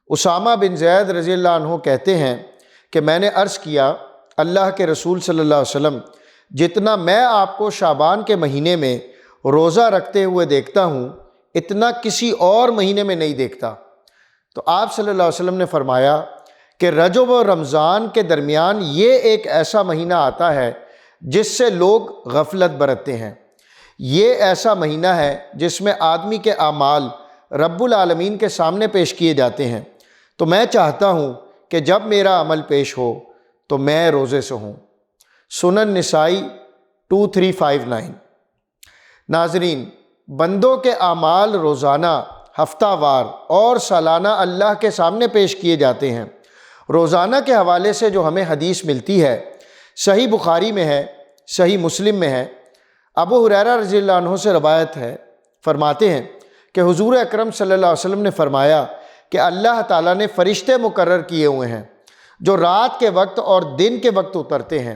اسامہ بن زید رضی اللہ عنہ کہتے ہیں کہ میں نے عرض کیا اللہ کے رسول صلی اللہ علیہ وسلم، جتنا میں آپ کو شعبان کے مہینے میں روزہ رکھتے ہوئے دیکھتا ہوں اتنا کسی اور مہینے میں نہیں دیکھتا۔ تو آپ صلی اللہ علیہ وسلم نے فرمایا کہ رجب و رمضان کے درمیان یہ ایک ایسا مہینہ آتا ہے جس سے لوگ غفلت برتتے ہیں۔ یہ ایسا مہینہ ہے جس میں آدمی کے اعمال رب العالمین کے سامنے پیش کیے جاتے ہیں، تو میں چاہتا ہوں کہ جب میرا عمل پیش ہو تو میں روزے سے ہوں۔ سنن نسائی 2359۔ ناظرین، بندوں کے اعمال روزانہ، ہفتہ وار اور سالانہ اللہ کے سامنے پیش کیے جاتے ہیں۔ روزانہ کے حوالے سے جو ہمیں حدیث ملتی ہے، صحیح بخاری میں ہے، صحیح مسلم میں ہے، ابو ہریرہ رضی اللہ عنہ سے روایت ہے، فرماتے ہیں کہ حضور اکرم صلی اللہ علیہ وسلم نے فرمایا کہ اللہ تعالیٰ نے فرشتے مقرر کیے ہوئے ہیں جو رات کے وقت اور دن کے وقت اترتے ہیں۔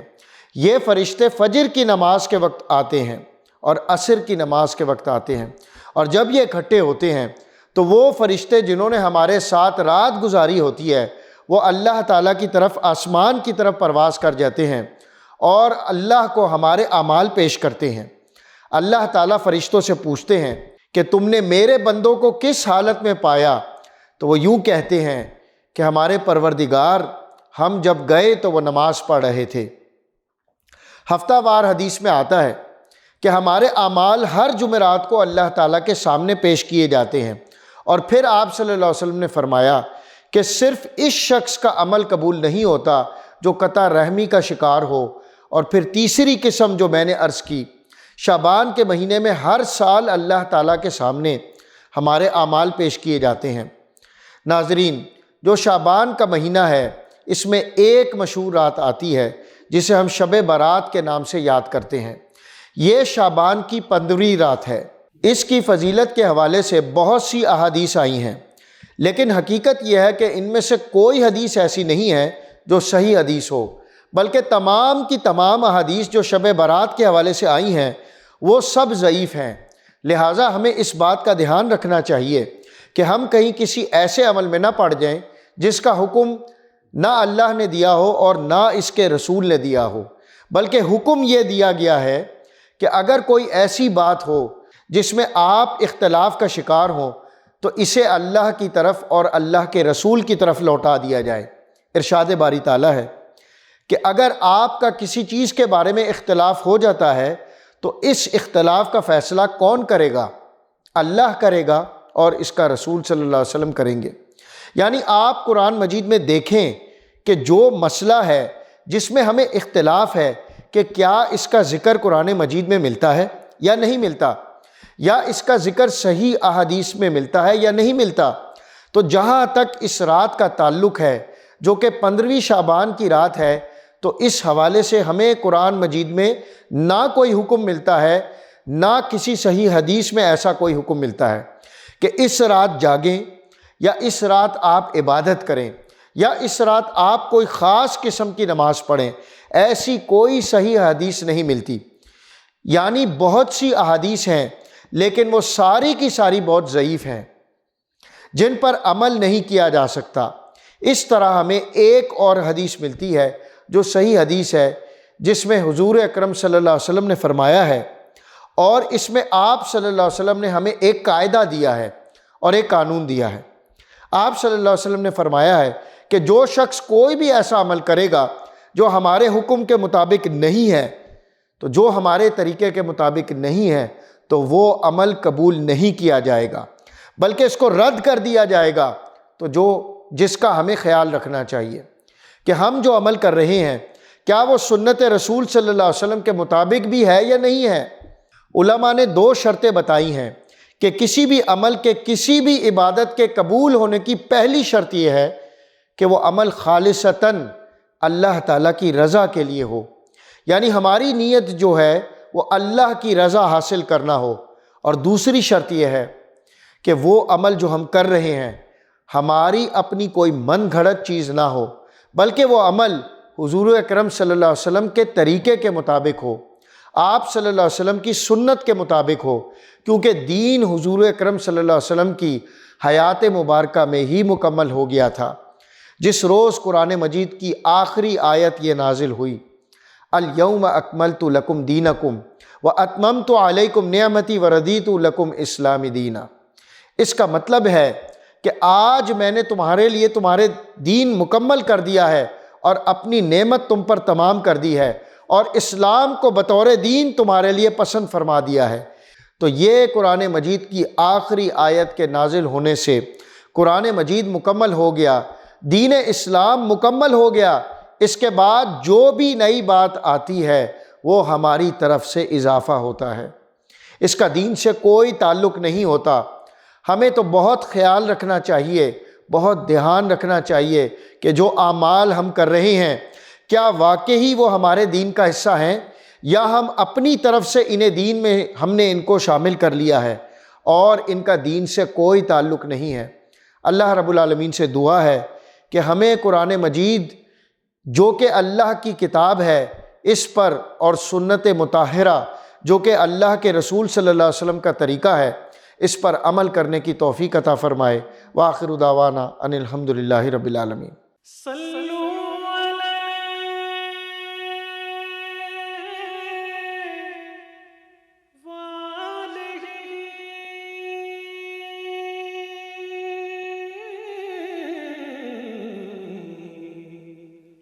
یہ فرشتے فجر کی نماز کے وقت آتے ہیں اور عصر کی نماز کے وقت آتے ہیں، اور جب یہ اکٹھے ہوتے ہیں تو وہ فرشتے جنہوں نے ہمارے ساتھ رات گزاری ہوتی ہے وہ اللہ تعالیٰ کی طرف، آسمان کی طرف پرواز کر جاتے ہیں اور اللہ کو ہمارے اعمال پیش کرتے ہیں۔ اللہ تعالیٰ فرشتوں سے پوچھتے ہیں کہ تم نے میرے بندوں کو کس حالت میں پایا؟ تو وہ یوں کہتے ہیں کہ ہمارے پروردگار، ہم جب گئے تو وہ نماز پڑھ رہے تھے۔ ہفتہ وار حدیث میں آتا ہے کہ ہمارے اعمال ہر جمعرات کو اللہ تعالیٰ کے سامنے پیش کیے جاتے ہیں، اور پھر آپ صلی اللہ علیہ وسلم نے فرمایا کہ صرف اس شخص کا عمل قبول نہیں ہوتا جو قطع رحمی کا شکار ہو، اور پھر تیسری قسم جو میں نے عرض کی، شعبان کے مہینے میں ہر سال اللہ تعالیٰ کے سامنے ہمارے اعمال پیش کیے جاتے ہیں۔ ناظرین، جو شعبان کا مہینہ ہے اس میں ایک مشہور رات آتی ہے جسے ہم شب برات کے نام سے یاد کرتے ہیں۔ یہ شعبان کی 15ویں رات ہے۔ اس کی فضیلت کے حوالے سے بہت سی احادیث آئی ہیں، لیکن حقیقت یہ ہے کہ ان میں سے کوئی حدیث ایسی نہیں ہے جو صحیح حدیث ہو، بلکہ تمام کی تمام احادیث جو شب برات کے حوالے سے آئی ہیں وہ سب ضعیف ہیں۔ لہٰذا ہمیں اس بات کا دھیان رکھنا چاہیے کہ ہم کہیں کسی ایسے عمل میں نہ پڑ جائیں جس کا حکم نہ اللہ نے دیا ہو اور نہ اس کے رسول نے دیا ہو، بلکہ حکم یہ دیا گیا ہے کہ اگر کوئی ایسی بات ہو جس میں آپ اختلاف کا شکار ہوں تو اسے اللہ کی طرف اور اللہ کے رسول کی طرف لوٹا دیا جائے۔ ارشاد باری تعالیٰ ہے کہ اگر آپ کا کسی چیز کے بارے میں اختلاف ہو جاتا ہے تو اس اختلاف کا فیصلہ کون کرے گا؟ اللہ کرے گا اور اس کا رسول صلی اللہ علیہ وسلم کریں گے۔ یعنی آپ قرآن مجید میں دیکھیں کہ جو مسئلہ ہے جس میں ہمیں اختلاف ہے کہ کیا اس کا ذکر قرآن مجید میں ملتا ہے یا نہیں ملتا، یا اس کا ذکر صحیح احادیث میں ملتا ہے یا نہیں ملتا، تو جہاں تک اس رات کا تعلق ہے جو کہ 15ویں شعبان کی رات ہے، تو اس حوالے سے ہمیں قرآن مجید میں نہ کوئی حکم ملتا ہے، نہ کسی صحیح حدیث میں ایسا کوئی حکم ملتا ہے کہ اس رات جاگیں یا اس رات آپ عبادت کریں یا اس رات آپ کوئی خاص قسم کی نماز پڑھیں۔ ایسی کوئی صحیح حدیث نہیں ملتی۔ یعنی بہت سی احادیث ہیں لیکن وہ ساری کی ساری بہت ضعیف ہیں جن پر عمل نہیں کیا جا سکتا۔ اس طرح ہمیں ایک اور حدیث ملتی ہے جو صحیح حدیث ہے، جس میں حضور اکرم صلی اللہ علیہ وسلم نے فرمایا ہے، اور اس میں آپ صلی اللہ علیہ وسلم نے ہمیں ایک قاعدہ دیا ہے اور ایک قانون دیا ہے۔ آپ صلی اللہ علیہ وسلم نے فرمایا ہے کہ جو شخص کوئی بھی ایسا عمل کرے گا جو ہمارے حکم کے مطابق نہیں ہے، تو جو ہمارے طریقے کے مطابق نہیں ہے، تو وہ عمل قبول نہیں کیا جائے گا بلکہ اس کو رد کر دیا جائے گا۔ تو جس کا ہمیں خیال رکھنا چاہیے کہ ہم جو عمل کر رہے ہیں کیا وہ سنت رسول صلی اللہ علیہ وسلم کے مطابق بھی ہے یا نہیں ہے۔ علماء نے 2 شرطیں بتائی ہیں کہ کسی بھی عمل کے، کسی بھی عبادت کے قبول ہونے کی پہلی شرط یہ ہے کہ وہ عمل خالصتاً اللہ تعالیٰ کی رضا کے لیے ہو، یعنی ہماری نیت جو ہے وہ اللہ کی رضا حاصل کرنا ہو، اور دوسری شرط یہ ہے کہ وہ عمل جو ہم کر رہے ہیں ہماری اپنی کوئی من گھڑت چیز نہ ہو، بلکہ وہ عمل حضور اکرم صلی اللہ علیہ وسلم کے طریقے کے مطابق ہو۔ آپ صلی اللہ علیہ وسلم کی سنت کے مطابق ہو، کیونکہ دین حضور اکرم صلی اللہ علیہ وسلم کی حیات مبارکہ میں ہی مکمل ہو گیا تھا، جس روز قرآن مجید کی آخری آیت یہ نازل ہوئی، الیوم اکملت لکم دینکم واتممت علیکم نعمتی وردیت لکم اسلام دینا۔ اس کا مطلب ہے کہ آج میں نے تمہارے لیے تمہارے دین مکمل کر دیا ہے اور اپنی نعمت تم پر تمام کر دی ہے، اور اسلام کو بطور دین تمہارے لیے پسند فرما دیا ہے۔ تو یہ قرآن مجید کی آخری آیت کے نازل ہونے سے قرآن مجید مکمل ہو گیا، دین اسلام مکمل ہو گیا۔ اس کے بعد جو بھی نئی بات آتی ہے وہ ہماری طرف سے اضافہ ہوتا ہے، اس کا دین سے کوئی تعلق نہیں ہوتا۔ ہمیں تو بہت خیال رکھنا چاہیے، بہت دھیان رکھنا چاہیے کہ جو اعمال ہم کر رہے ہیں کیا واقعی وہ ہمارے دین کا حصہ ہیں، یا ہم اپنی طرف سے انہیں دین میں ہم نے ان کو شامل کر لیا ہے اور ان کا دین سے کوئی تعلق نہیں ہے۔ اللہ رب العالمین سے دعا ہے کہ ہمیں قرآن مجید جو کہ اللہ کی کتاب ہے اس پر، اور سنت مطہرہ جو کہ اللہ کے رسول صلی اللہ علیہ وسلم کا طریقہ ہے، اس پر عمل کرنے کی توفیق عطا فرمائے۔ وآخر دعوانا ان الحمد للہ رب العالمین۔